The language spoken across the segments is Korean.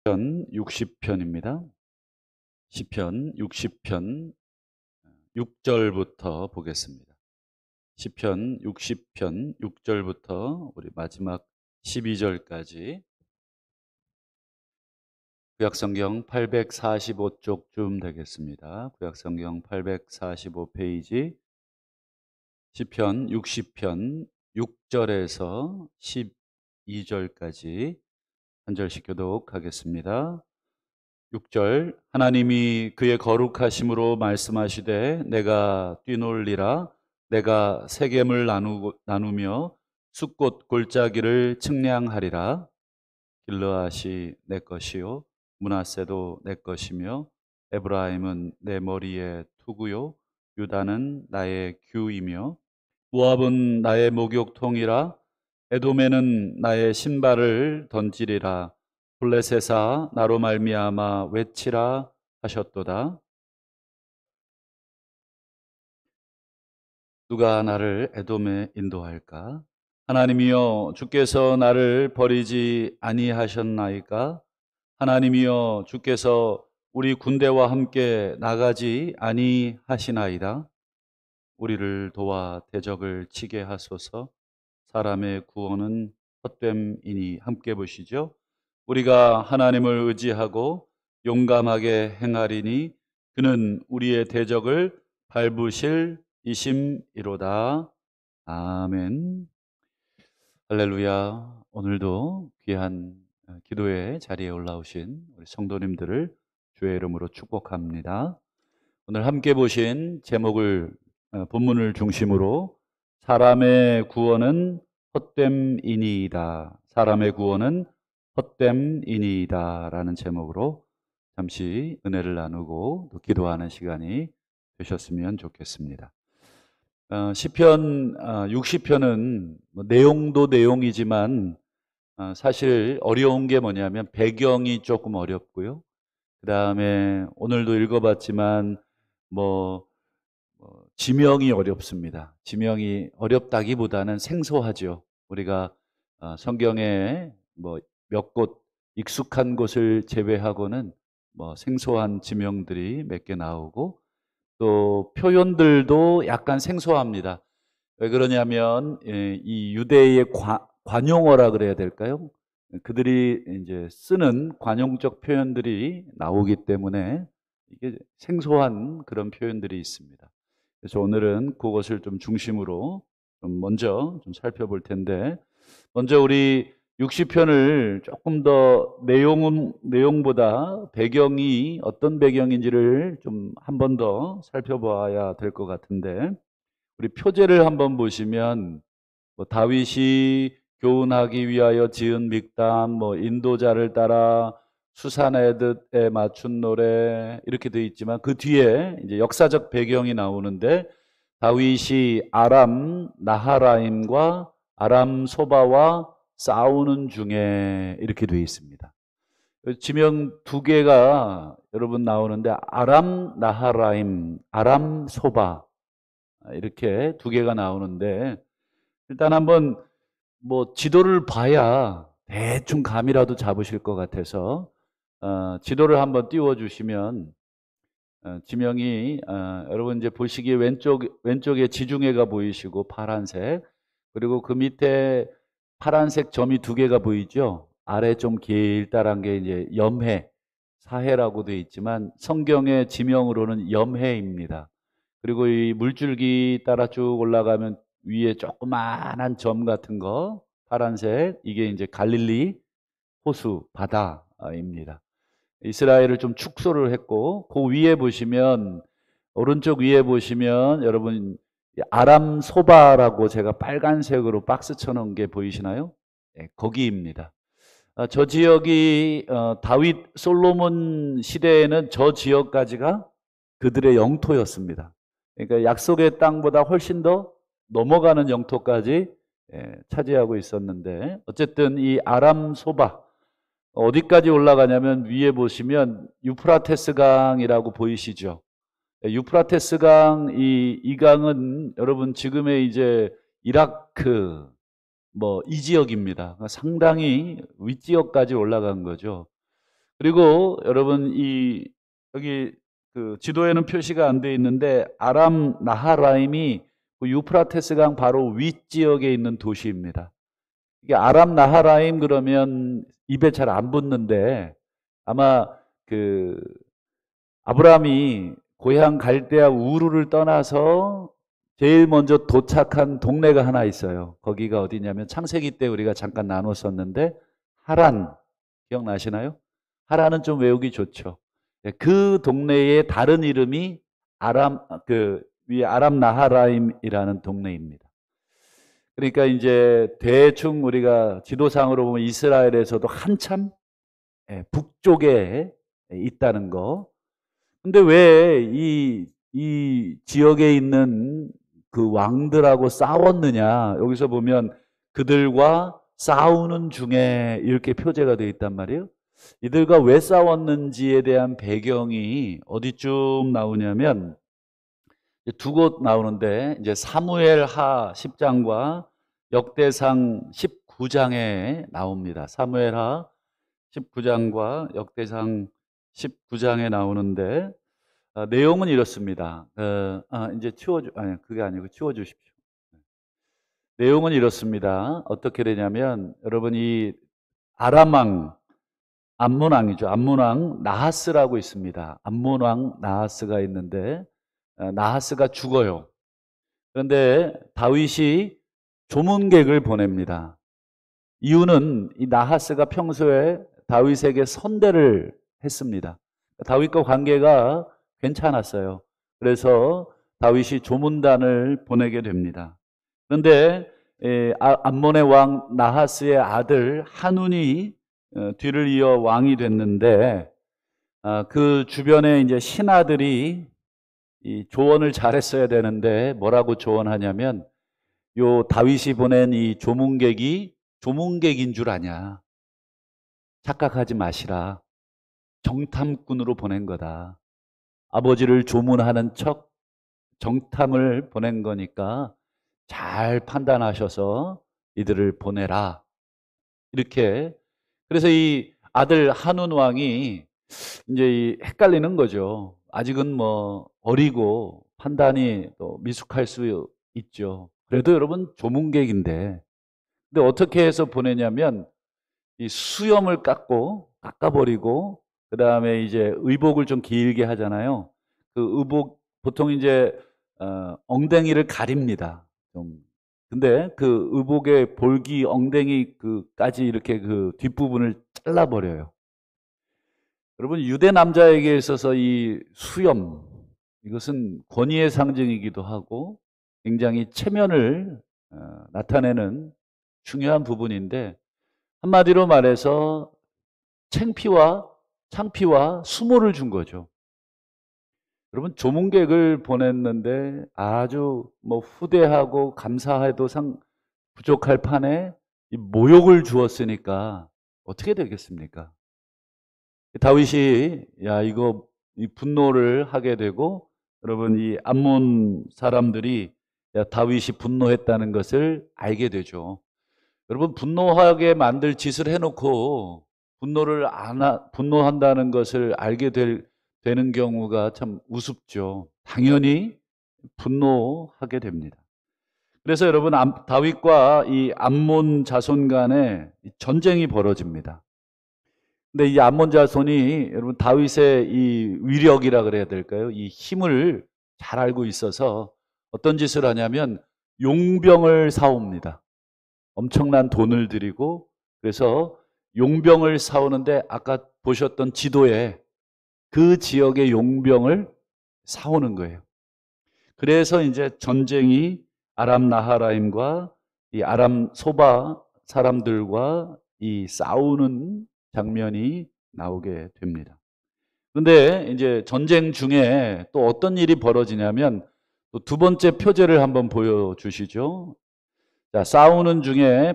시편 60편입니다. 시편 60편 6절부터 보겠습니다. 시편 60편 6절부터 우리 마지막 12절까지 구약성경 845쪽쯤 되겠습니다. 구약성경 845페이지 시편 60편 6절에서 12절까지 한 절씩 교독하겠습니다. 6절 하나님이 그의 거룩하심으로 말씀하시되 내가 뛰놀리라 내가 세겜을 나누며 숫꽃 골짜기를 측량하리라. 길르앗이 내 것이요 므낫세도 내 것이며 에브라임은 내 머리의 투구요 유다는 나의 규이며 모압은 나의 목욕통이라. 에돔에는 나의 신발을 던지리라. 블레셋아 나로 말미암아 외치라 하셨도다. 누가 나를 에돔에 인도할까? 하나님이여 주께서 나를 버리지 아니하셨나이까? 하나님이여 주께서 우리 군대와 함께 나가지 아니하시나이다. 우리를 도와 대적을 치게 하소서. 사람의 구원은 헛됨이니. 함께 보시죠. 우리가 하나님을 의지하고 용감하게 행하리니 그는 우리의 대적을 밟으실 이심이로다. 아멘. 할렐루야. 오늘도 귀한 기도의 자리에 올라오신 우리 성도님들을 주의 이름으로 축복합니다. 오늘 함께 보신 제목을 본문을 중심으로 사람의 구원은 헛됨이니이다. 사람의 구원은 헛됨이니이다 라는 제목으로 잠시 은혜를 나누고 또 기도하는 시간이 되셨으면 좋겠습니다. 시편 60편은 내용도 내용이지만 사실 어려운 게 뭐냐면 배경이 조금 어렵고요. 그 다음에 오늘도 읽어봤지만 지명이 어렵습니다. 지명이 어렵다기보다는 생소하죠. 우리가 성경에 몇 곳 익숙한 곳을 제외하고는 생소한 지명들이 몇 개 나오고 또 표현들도 약간 생소합니다. 왜 그러냐면 이 유대의 관용어라 그래야 될까요? 그들이 이제 쓰는 관용적 표현들이 나오기 때문에 이게 생소한 그런 표현들이 있습니다. 그래서 오늘은 그것을 좀 중심으로 먼저 좀 살펴볼 텐데, 먼저 우리 60편을 조금 더 내용보다 배경이 어떤 배경인지를 좀 한 번 더 살펴봐야 될 것 같은데, 우리 표제를 한번 보시면 다윗이 교훈하기 위하여 지은 믹담, 인도자를 따라 수산에듯에 맞춘 노래 이렇게 되어 있지만 그 뒤에 이제 역사적 배경이 나오는데 다윗이 아람 나하라임과 아람 소바와 싸우는 중에 이렇게 되어 있습니다. 지명 두 개가 여러분 나오는데 아람 나하라임, 아람 소바 이렇게 두 개가 나오는데 일단 한번 지도를 봐야 대충 감이라도 잡으실 것 같아서 지도를 한번 띄워 주시면 지명이 여러분 이제 보시기에 왼쪽에 지중해가 보이시고 파란색, 그리고 그 밑에 파란색 점이 두 개가 보이죠. 아래 좀 길다란 게 이제 염해, 사해라고 되어 있지만 성경의 지명으로는 염해입니다. 그리고 이 물줄기 따라 쭉 올라가면 위에 조그마한 점 같은 거 파란색, 이게 이제 갈릴리 호수 바다입니다. 이스라엘을 좀 축소를 했고 그 위에 보시면 오른쪽 위에 보시면 여러분 아람 소바라고 제가 빨간색으로 박스 쳐놓은 게 보이시나요? 네, 거기입니다. 저 지역이 다윗 솔로몬 시대에는 저 지역까지가 그들의 영토였습니다. 그러니까 약속의 땅보다 훨씬 더 넘어가는 영토까지 차지하고 있었는데, 어쨌든 이 아람 소바 어디까지 올라가냐면 위에 보시면 유프라테스 강이라고 보이시죠? 유프라테스 강, 이 강은 여러분 지금의 이제 이라크 이 지역입니다. 상당히 윗지역까지 올라간 거죠. 그리고 여러분 여기 그 지도에는 표시가 안 돼 있는데 아람 나하라임이 그 유프라테스 강 바로 윗지역에 있는 도시입니다. 이게 아람 나하라임 그러면 입에 잘 안 붙는데 아마 그 아브라함이 고향 갈대아 우르를 떠나서 제일 먼저 도착한 동네가 하나 있어요. 거기가 어디냐면 창세기 때 우리가 잠깐 나눴었는데 하란 기억나시나요? 하란은 좀 외우기 좋죠. 네, 그 동네의 다른 이름이 위에 아람 나하라임이라는 동네입니다. 그러니까 이제 대충 우리가 지도상으로 보면 이스라엘에서도 한참 북쪽에 있다는 거. 근데 왜 이 지역에 있는 그 왕들하고 싸웠느냐? 여기서 보면 그들과 싸우는 중에 이렇게 표제가 되어 있단 말이에요. 이들과 왜 싸웠는지에 대한 배경이 어디쯤 나오냐면 두 곳 나오는데 이제 사무엘하 10장과 역대상 19장에 나옵니다. 사무엘하 19장과 역대상 19장에 나오는데 내용은 이렇습니다. 이제 아니 그게 아니고 치워주십시오. 내용은 이렇습니다. 어떻게 되냐면 여러분 이 아람왕 암몬왕이죠. 암몬왕 나하스라고 있습니다. 암몬왕 나하스가 있는데 나하스가 죽어요. 그런데 다윗이 조문객을 보냅니다. 이유는 이 나하스가 평소에 다윗에게 선대를 했습니다. 다윗과 관계가 괜찮았어요. 그래서 다윗이 조문단을 보내게 됩니다. 그런데 암몬의 왕 나하스의 아들 한운이 뒤를 이어 왕이 됐는데 그 주변에 이제 신하들이 이 조언을 잘했어야 되는데 뭐라고 조언하냐면 요 다윗이 보낸 이 조문객이 조문객인 줄 아냐. 착각하지 마시라. 정탐꾼으로 보낸 거다. 아버지를 조문하는 척 정탐을 보낸 거니까 잘 판단하셔서 이들을 보내라. 이렇게. 그래서 이 아들 한운 왕이 이제 헷갈리는 거죠. 아직은 뭐 어리고 판단이 또 미숙할 수 있죠. 그래도 여러분 조문객인데. 근데 어떻게 해서 보내냐면 이 수염을 깎아버리고 그 다음에 이제 의복을 좀 길게 하잖아요. 그 의복 보통 이제 엉덩이를 가립니다. 좀. 근데 그 의복의 볼기 엉덩이 그까지 이렇게 그 뒷부분을 잘라버려요. 여러분 유대 남자에게 있어서 이 수염 이것은 권위의 상징이기도 하고 굉장히 체면을 나타내는 중요한 부분인데 한마디로 말해서 창피와 수모를 준 거죠. 여러분 조문객을 보냈는데 아주 뭐 후대하고 감사해도 부족할 판에 이 모욕을 주었으니까 어떻게 되겠습니까? 다윗이 이 분노를 하게 되고 여러분 이 암몬 사람들이 다윗이 분노했다는 것을 알게 되죠. 여러분 분노하게 만들 짓을 해놓고 분노한다는 것을 알게 되는 경우가 참 우습죠. 당연히 분노하게 됩니다. 그래서 여러분 다윗과 이 암몬 자손 간에 전쟁이 벌어집니다. 근데 이 암몬 자손이 여러분 다윗의 이 위력이라 그래야 될까요? 이 힘을 잘 알고 있어서 어떤 짓을 하냐면 용병을 사옵니다. 엄청난 돈을 들이고 그래서 용병을 사오는데 아까 보셨던 지도에 그 지역의 용병을 사오는 거예요. 그래서 이제 전쟁이 아람 나하라임과 이 아람 소바 사람들과 이 싸우는 장면이 나오게 됩니다. 그런데 이제 전쟁 중에 또 어떤 일이 벌어지냐면 또 두 번째 표제를 한번 보여주시죠. 자, 싸우는 중에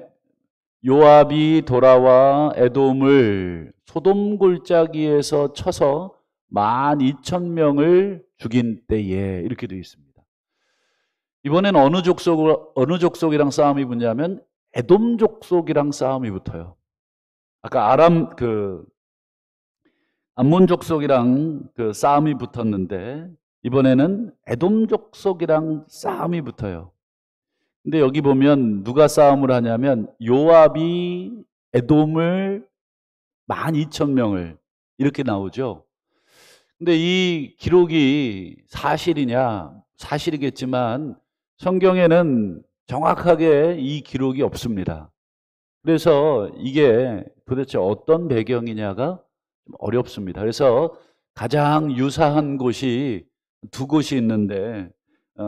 요압이 돌아와 에돔을 소돔 골짜기에서 쳐서 12,000명을 죽인 때에 이렇게 되어 있습니다. 이번엔 어느 족속이랑 싸움이 붙냐면 에돔 족속이랑 싸움이 붙어요. 아까 암몬 족속이랑 그 싸움이 붙었는데 이번에는 에돔 족속이랑 싸움이 붙어요. 근데 여기 보면 누가 싸움을 하냐면 요압이 에돔을 12,000명을 이렇게 나오죠. 근데 이 기록이 사실이냐? 사실이겠지만 성경에는 정확하게 이 기록이 없습니다. 그래서 이게 도대체 어떤 배경이냐가 좀 어렵습니다. 그래서 가장 유사한 곳이 두 곳이 있는데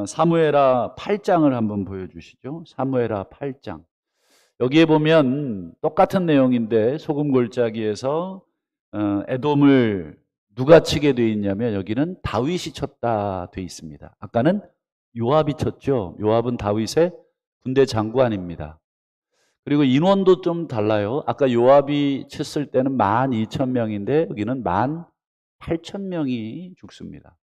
사무엘하 8장을 한번 보여주시죠. 사무엘하 8장. 여기에 보면 똑같은 내용인데 소금 골짜기에서 에돔을 누가 치게 돼 있냐면 여기는 다윗이 쳤다 돼 있습니다. 아까는 요압이 쳤죠. 요압은 다윗의 군대 장관입니다. 그리고 인원도 좀 달라요. 아까 요압이 쳤을 때는 12,000명인데 여기는 18,000명이 죽습니다.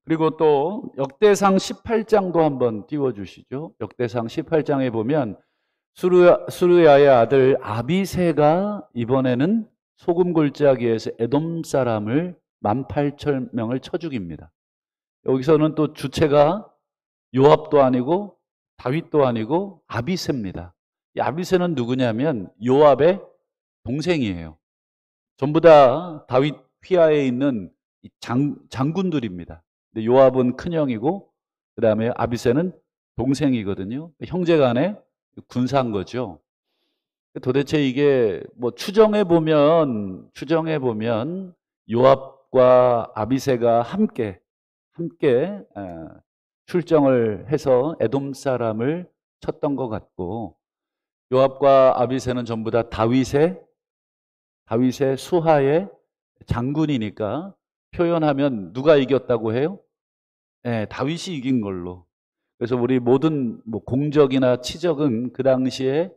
그리고 또 역대상 18장도 한번 띄워주시죠. 역대상 18장에 보면 수르야의 아들 아비새가 이번에는 소금 골짜기에서 에돔 사람을 18,000명을 쳐 죽입니다. 여기서는 또 주체가 요압도 아니고 다윗도 아니고 아비새입니다. 이 아비새는 누구냐면 요압의 동생이에요. 전부 다 다윗 휘하에 있는 장군들입니다. 근데 요압은 큰형이고 그 다음에 아비새는 동생이거든요. 형제 간의 군사인 거죠. 도대체 이게 뭐 추정해 보면 요압과 아비새가 함께 출정을 해서 에돔 사람을 쳤던 것 같고 요압과 아비새는 전부 다 다윗의 수하의 장군이니까 표현하면 누가 이겼다고 해요? 네, 다윗이 이긴 걸로. 그래서 우리 모든 뭐 공적이나 치적은 그 당시에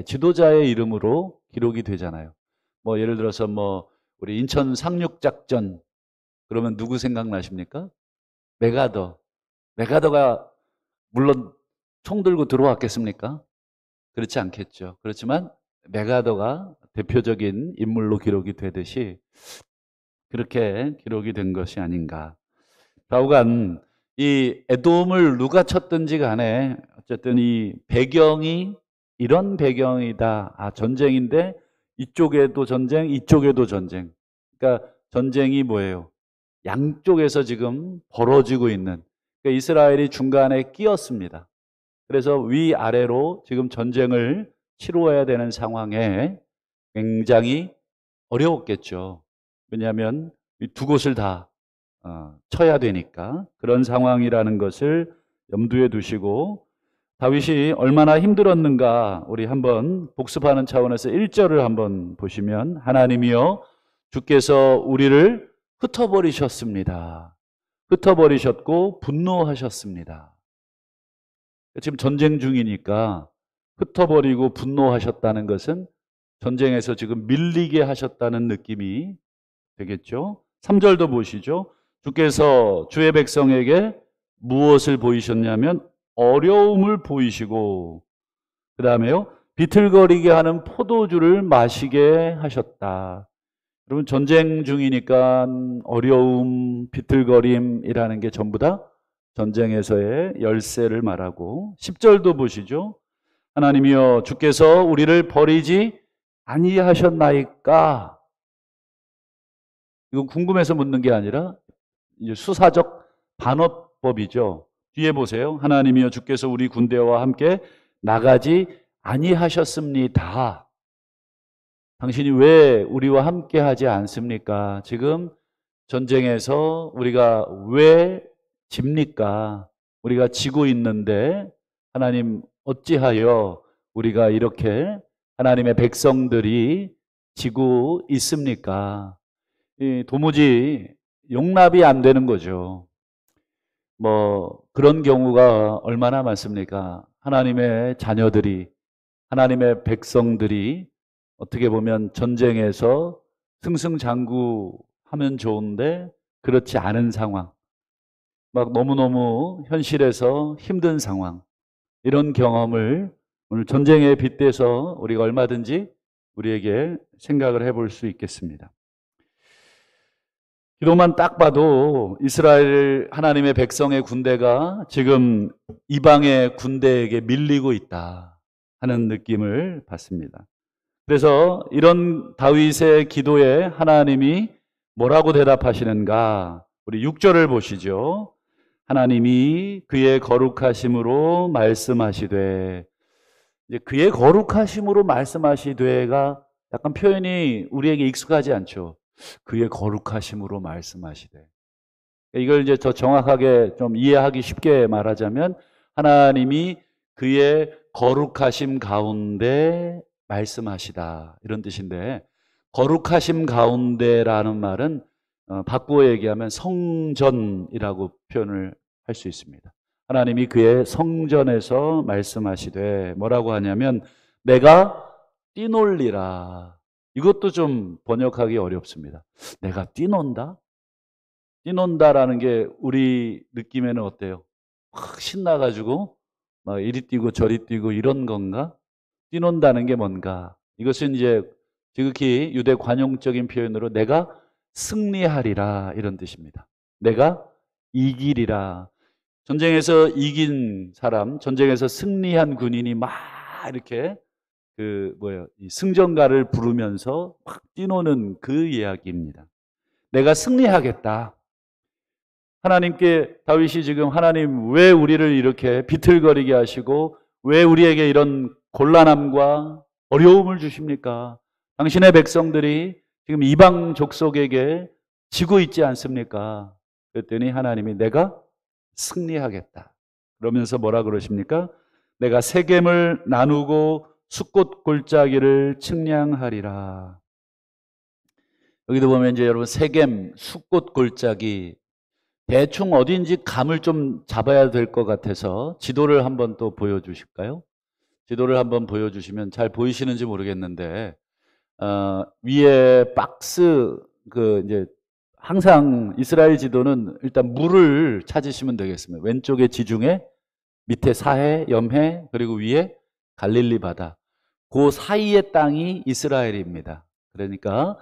지도자의 이름으로 기록이 되잖아요. 뭐 예를 들어서 뭐 우리 인천 상륙작전 그러면 누구 생각나십니까? 메가더가 물론 총 들고 들어왔겠습니까? 그렇지 않겠죠. 그렇지만 메가더가 대표적인 인물로 기록이 되듯이 그렇게 기록이 된 것이 아닌가. 좌우간 이 에돔을 누가 쳤든지 간에 어쨌든 이 배경이 이런 배경이다. 아, 전쟁인데 이쪽에도 전쟁, 이쪽에도 전쟁. 그러니까 전쟁이 뭐예요? 양쪽에서 지금 벌어지고 있는. 그러니까 이스라엘이 중간에 끼었습니다. 그래서 위아래로 지금 전쟁을 치루어야 되는 상황에 굉장히 어려웠겠죠. 왜냐하면 이 두 곳을 다 쳐야 되니까 그런 상황이라는 것을 염두에 두시고 다윗이 얼마나 힘들었는가 우리 한번 복습하는 차원에서 1절을 한번 보시면 하나님이여 주께서 우리를 흩어버리셨습니다. 흩어버리셨고 분노하셨습니다. 지금 전쟁 중이니까 흩어버리고 분노하셨다는 것은 전쟁에서 지금 밀리게 하셨다는 느낌이 되겠죠. 3절도 보시죠. 주께서 주의 백성에게 무엇을 보이셨냐면 어려움을 보이시고 그 다음에요. 비틀거리게 하는 포도주를 마시게 하셨다. 여러분 전쟁 중이니까 어려움, 비틀거림이라는 게 전부 다 전쟁에서의 열세를 말하고 10절도 보시죠. 하나님이여 주께서 우리를 버리지 아니하셨나이까. 이건 궁금해서 묻는 게 아니라 이제 수사적 반어법이죠. 뒤에 보세요. 하나님이여 주께서 우리 군대와 함께 나가지 아니하셨습니다. 당신이 왜 우리와 함께 하지 않습니까? 지금 전쟁에서 우리가 왜 집니까? 우리가 지고 있는데 하나님 어찌하여 우리가 이렇게 하나님의 백성들이 지고 있습니까? 도무지 용납이 안 되는 거죠. 뭐 그런 경우가 얼마나 많습니까? 하나님의 자녀들이 하나님의 백성들이 어떻게 보면 전쟁에서 승승장구하면 좋은데 그렇지 않은 상황, 막 너무너무 현실에서 힘든 상황, 이런 경험을 오늘 전쟁에 빗대서 우리가 얼마든지 우리에게 생각을 해볼 수 있겠습니다. 기도만 딱 봐도 이스라엘 하나님의 백성의 군대가 지금 이방의 군대에게 밀리고 있다 하는 느낌을 받습니다. 그래서 이런 다윗의 기도에 하나님이 뭐라고 대답하시는가? 우리 6절을 보시죠. 하나님이 그의 거룩하심으로 말씀하시되, 이제 그의 거룩하심으로 말씀하시되가 약간 표현이 우리에게 익숙하지 않죠. 그의 거룩하심으로 말씀하시되. 이걸 이제 더 정확하게 좀 이해하기 쉽게 말하자면 하나님이 그의 거룩하심 가운데 말씀하시다 이런 뜻인데, 거룩하심 가운데라는 말은 바꾸어 얘기하면 성전이라고 표현을 할 수 있습니다. 하나님이 그의 성전에서 말씀하시되 뭐라고 하냐면 내가 뛰놀리라. 이것도 좀 번역하기 어렵습니다. 내가 뛰논다? 뛰논다라는 게 우리 느낌에는 어때요? 확 신나가지고 막 이리 뛰고 저리 뛰고 이런 건가? 뛰논다는 게 뭔가? 이것은 이제 지극히 유대 관용적인 표현으로 내가 승리하리라 이런 뜻입니다. 내가 이기리라. 전쟁에서 이긴 사람, 전쟁에서 승리한 군인이 막 이렇게 이 승전가를 부르면서 확 뛰노는 그 이야기입니다. 내가 승리하겠다. 하나님께 다윗이 지금 하나님 왜 우리를 이렇게 비틀거리게 하시고 왜 우리에게 이런 곤란함과 어려움을 주십니까? 당신의 백성들이 지금 이방 족속에게 지고 있지 않습니까? 그랬더니 하나님이 내가 승리하겠다. 그러면서 뭐라 그러십니까? 내가 세겜을 나누고 숫꽃 골짜기를 측량하리라. 여기도 보면 이제 여러분 세겜 숫꽃 골짜기 대충 어딘지 감을 좀 잡아야 될 것 같아서 지도를 한번 또 보여주실까요? 지도를 한번 보여주시면 잘 보이시는지 모르겠는데 위에 박스 이제 항상 이스라엘 지도는 일단 물을 찾으시면 되겠습니다. 왼쪽에 지중해, 밑에 사해, 염해, 그리고 위에 갈릴리 바다. 그 사이의 땅이 이스라엘입니다. 그러니까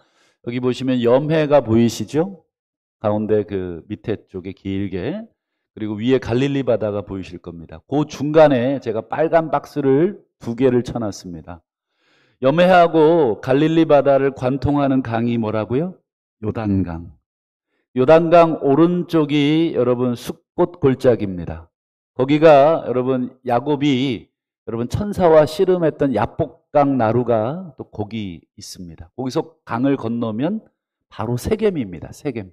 여기 보시면 염해가 보이시죠? 가운데 그 밑에 쪽에 길게, 그리고 위에 갈릴리 바다가 보이실 겁니다. 그 중간에 제가 빨간 박스를 2개를 쳐놨습니다. 염해하고 갈릴리 바다를 관통하는 강이 뭐라고요? 요단강. 요단강 오른쪽이 여러분 숫꽃 골짜기입니다. 거기가 여러분 야곱이 여러분 천사와 씨름했던 야복강 나루가 또 거기 있습니다. 거기서 강을 건너면 바로 세겜입니다. 세겜.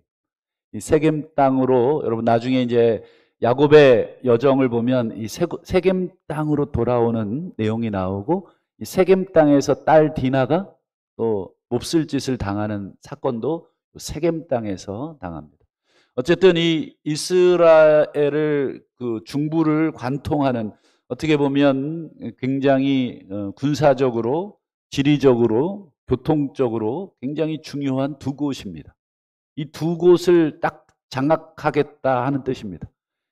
이 세겜 땅으로 여러분 나중에 이제 야곱의 여정을 보면 이 세겜 땅으로 돌아오는 내용이 나오고, 이 세겜 땅에서 딸 디나가 또 몹쓸 짓을 당하는 사건도 세겜 땅에서 당합니다. 어쨌든 이 이스라엘을 중부를 관통하는, 어떻게 보면 굉장히 군사적으로, 지리적으로, 교통적으로 굉장히 중요한 2곳입니다. 이 2곳을 딱 장악하겠다 하는 뜻입니다.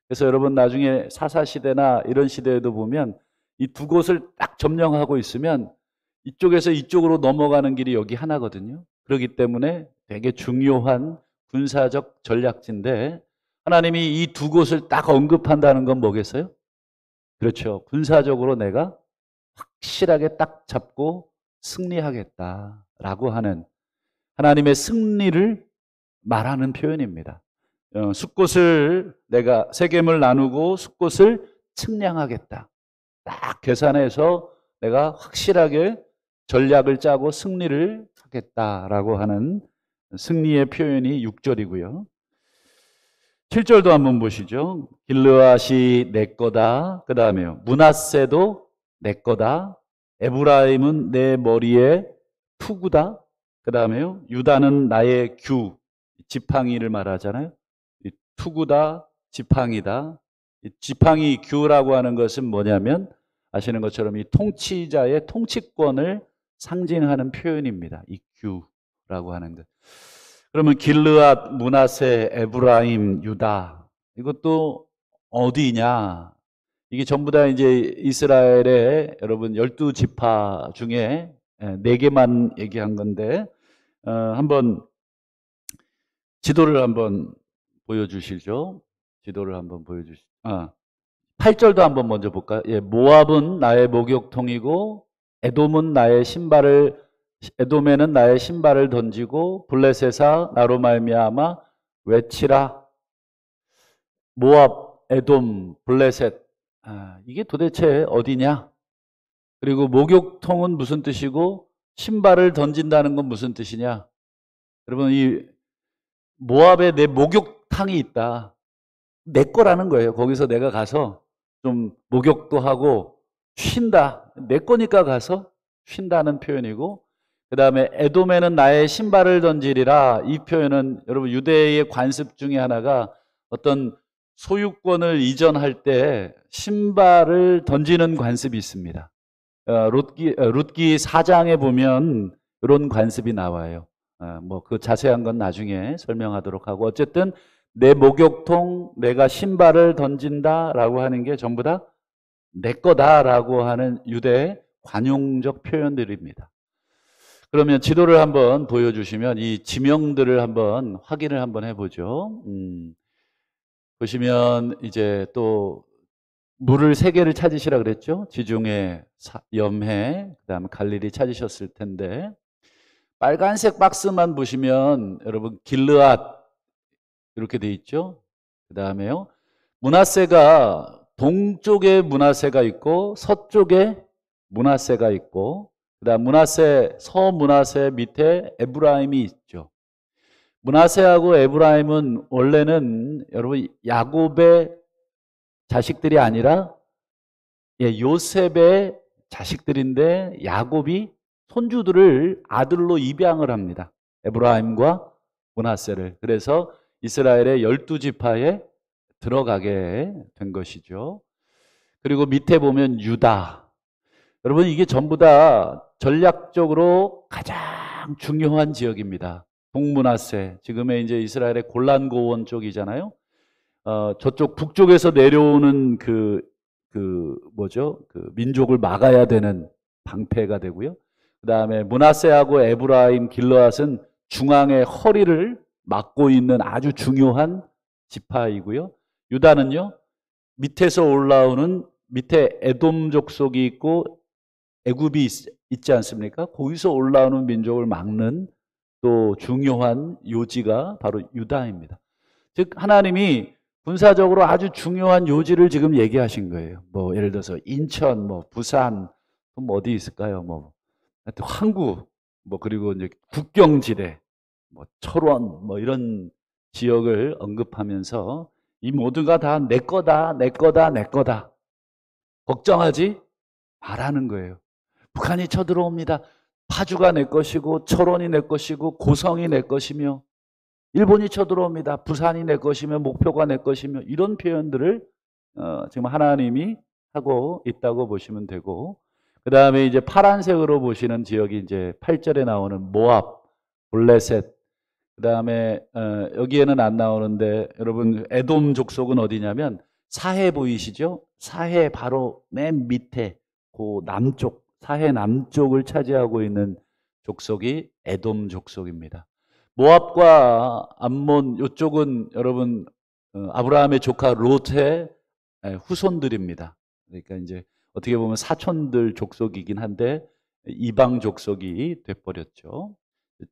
그래서 여러분 나중에 사사시대나 이런 시대에도 보면 이 2곳을 딱 점령하고 있으면 이쪽에서 이쪽으로 넘어가는 길이 여기 하나거든요. 그렇기 때문에 되게 중요한 군사적 전략지인데, 하나님이 이 2곳을 딱 언급한다는 건 뭐겠어요? 그렇죠. 군사적으로 내가 확실하게 딱 잡고 승리하겠다라고 하는 하나님의 승리를 말하는 표현입니다. 숫곳을 내가 세겜을 나누고 숫곳을 측량하겠다. 딱 계산해서 내가 확실하게 전략을 짜고 승리를 하겠다라고 하는 승리의 표현이 6절이고요. 7절도 한번 보시죠. 길르앗이 내 거다. 그 다음에요. 므낫세도 내 거다. 에브라임은 내 머리에 투구다. 그 다음에요. 유다는 나의 규. 지팡이를 말하잖아요. 투구다, 지팡이다. 지팡이 규라고 하는 것은 뭐냐면 아시는 것처럼 이 통치자의 통치권을 상징하는 표현입니다. 이 규라고 하는 것. 그러면 길르앗, 므낫세, 에브라임, 유다, 이것도 어디냐? 이게 전부 다 이제 이스라엘의 여러분 12지파 중에 4개만 얘기한 건데, 한번 지도를 한번 보여주시죠. 지도를 한번 보여주시죠. 8절도 한번 먼저 볼까요? 예, 모압은 나의 목욕통이고 에돔에는 나의 신발을 던지고 블레셋아 나로 말미암아 외치라. 모압, 에돔, 블레셋, 이게 도대체 어디냐? 그리고 목욕통은 무슨 뜻이고 신발을 던진다는 건 무슨 뜻이냐? 여러분, 이 모압에 내 목욕탕이 있다. 내 거라는 거예요. 거기서 내가 가서 좀 목욕도 하고 쉰다. 내 거니까 가서 쉰다는 표현이고, 그 다음에 에돔에는 나의 신발을 던지리라. 이 표현은 여러분 유대의 관습 중에 하나가 어떤 소유권을 이전할 때 신발을 던지는 관습이 있습니다. 룻기 4장에 보면 이런 관습이 나와요. 뭐 그 자세한 건 나중에 설명하도록 하고, 어쨌든 내 목욕통, 내가 신발을 던진다라고 하는 게 전부 다 내 거다라고 하는 유대의 관용적 표현들입니다. 그러면 지도를 한번 보여주시면 이 지명들을 한번 확인을 한번 해보죠. 보시면 이제 또 물을 세 개를 찾으시라 그랬죠. 지중해, 염해, 그다음에 갈릴리 찾으셨을 텐데, 빨간색 박스만 보시면 여러분 길르앗 이렇게 돼 있죠. 그다음에요, 므낫세가 동쪽에 므낫세가 있고 서쪽에 므낫세가 있고, 그다음 므낫세, 서므낫세 밑에 에브라임이 있죠. 므낫세하고 에브라임은 원래는 여러분 야곱의 자식들이 아니라 요셉의 자식들인데, 야곱이 손주들을 아들로 입양을 합니다. 에브라임과 므낫세를. 그래서 이스라엘의 12지파에 들어가게 된 것이죠. 그리고 밑에 보면 유다. 여러분, 이게 전부 다 전략적으로 가장 중요한 지역입니다. 동므낫세, 지금의 이제 이스라엘의 골란고원 쪽이잖아요. 저쪽 북쪽에서 내려오는 그 민족을 막아야 되는 방패가 되고요. 그 다음에 므낫세하고 에브라임, 길르앗은 중앙의 허리를 막고 있는 아주 중요한 지파이고요. 유다는요, 밑에서 올라오는, 밑에 에돔 족속이 있고 애굽이 있지 않습니까? 거기서 올라오는 민족을 막는 또 중요한 요지가 바로 유다입니다. 즉 하나님이 군사적으로 아주 중요한 요지를 지금 얘기하신 거예요. 뭐 예를 들어서 인천, 뭐 부산, 뭐 어디 있을까요? 뭐 하여튼 항구, 뭐 그리고 이제 국경지대, 뭐 철원, 뭐 이런 지역을 언급하면서 이 모두가 다 내 거다, 내 거다, 내 거다. 걱정하지 말라는 거예요. 북한이 쳐들어옵니다. 파주가 내 것이고 철원이 내 것이고 고성이 내 것이며, 일본이 쳐들어옵니다. 부산이 내 것이며 목표가 내 것이며, 이런 표현들을 지금 하나님이 하고 있다고 보시면 되고, 그 다음에 이제 파란색으로 보시는 지역이 이제 8절에 나오는 모압, 블레셋, 그 다음에 여기에는 안 나오는데 여러분 에돔 족속은 어디냐면 사해 보이시죠? 사해 바로 맨 밑에 그 남쪽, 사해 남쪽을 차지하고 있는 족속이 에돔 족속입니다. 모압과 암몬 이쪽은 여러분 아브라함의 조카 롯의 후손들입니다. 그러니까 이제 어떻게 보면 사촌들 족속이긴 한데 이방 족속이 돼버렸죠.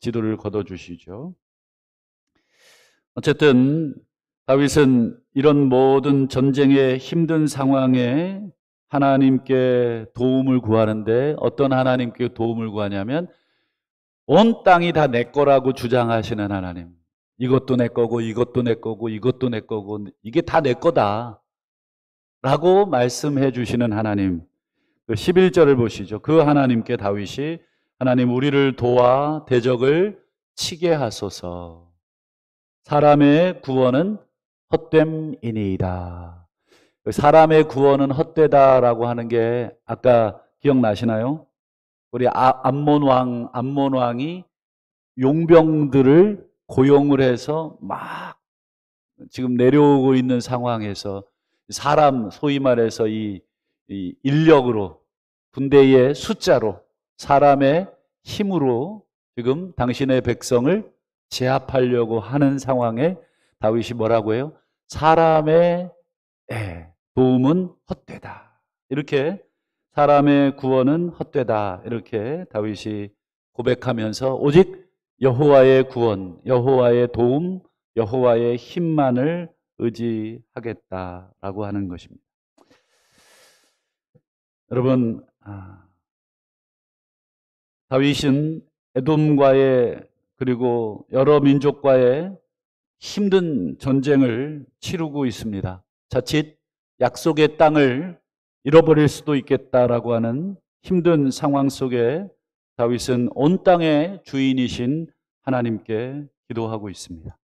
지도를 걷어주시죠. 어쨌든 다윗은 이런 모든 전쟁의 힘든 상황에 하나님께 도움을 구하는데, 어떤 하나님께 도움을 구하냐면 온 땅이 다 내 거라고 주장하시는 하나님. 이것도 내 거고 이것도 내 거고 이것도 내 거고 이게 다 내 거다 라고 말씀해 주시는 하나님. 그 11절을 보시죠. 그 하나님께 다윗이, 하나님 우리를 도와 대적을 치게 하소서. 사람의 구원은 헛됨이니이다. 사람의 구원은 헛되다라고 하는 게 아까 기억나시나요? 우리 암몬 왕이 용병들을 고용을 해서 막 지금 내려오고 있는 상황에서 사람, 소위 말해서 이 인력으로, 군대의 숫자로, 사람의 힘으로 지금 당신의 백성을 제압하려고 하는 상황에 다윗이 뭐라고 해요? 사람의 도움은 헛되다. 이렇게 사람의 구원은 헛되다. 이렇게 다윗이 고백하면서 오직 여호와의 구원, 여호와의 도움, 여호와의 힘만을 의지하겠다라고 하는 것입니다. 여러분, 다윗은 에돔과의 그리고 여러 민족과의 힘든 전쟁을 치르고 있습니다. 자칫 약속의 땅을 잃어버릴 수도 있겠다라고 하는 힘든 상황 속에 다윗은 온 땅의 주인이신 하나님께 기도하고 있습니다.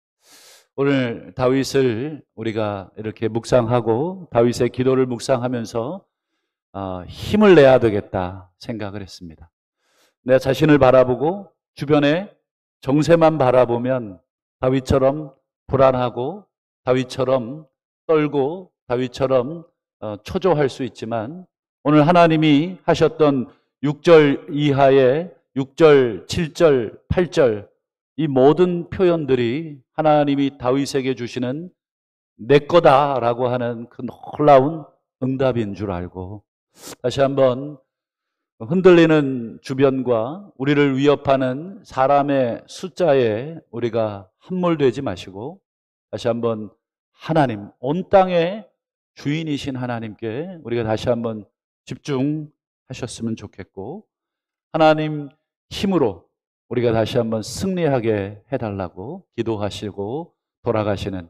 오늘 다윗을 우리가 이렇게 묵상하고 다윗의 기도를 묵상하면서 힘을 내야 되겠다 생각을 했습니다. 내 자신을 바라보고 주변의 정세만 바라보면 다윗처럼 불안하고 다윗처럼 떨고 다윗처럼 초조할 수 있지만 오늘 하나님이 하셨던 6절 이하의 6절, 7절, 8절 이 모든 표현들이 하나님이 다윗에게 주시는 내 거다라고 하는 그 놀라운 응답인 줄 알고 다시 한번 흔들리는 주변과 우리를 위협하는 사람의 숫자에 우리가 함몰되지 마시고 다시 한번 하나님, 온 땅의 주인이신 하나님께 우리가 다시 한번 집중하셨으면 좋겠고 하나님 힘으로 우리가 다시 한번 승리하게 해달라고 기도하시고 돌아가시는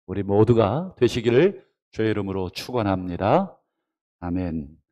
우리 모두가 되시기를 주의 이름으로 축원합니다. 아멘.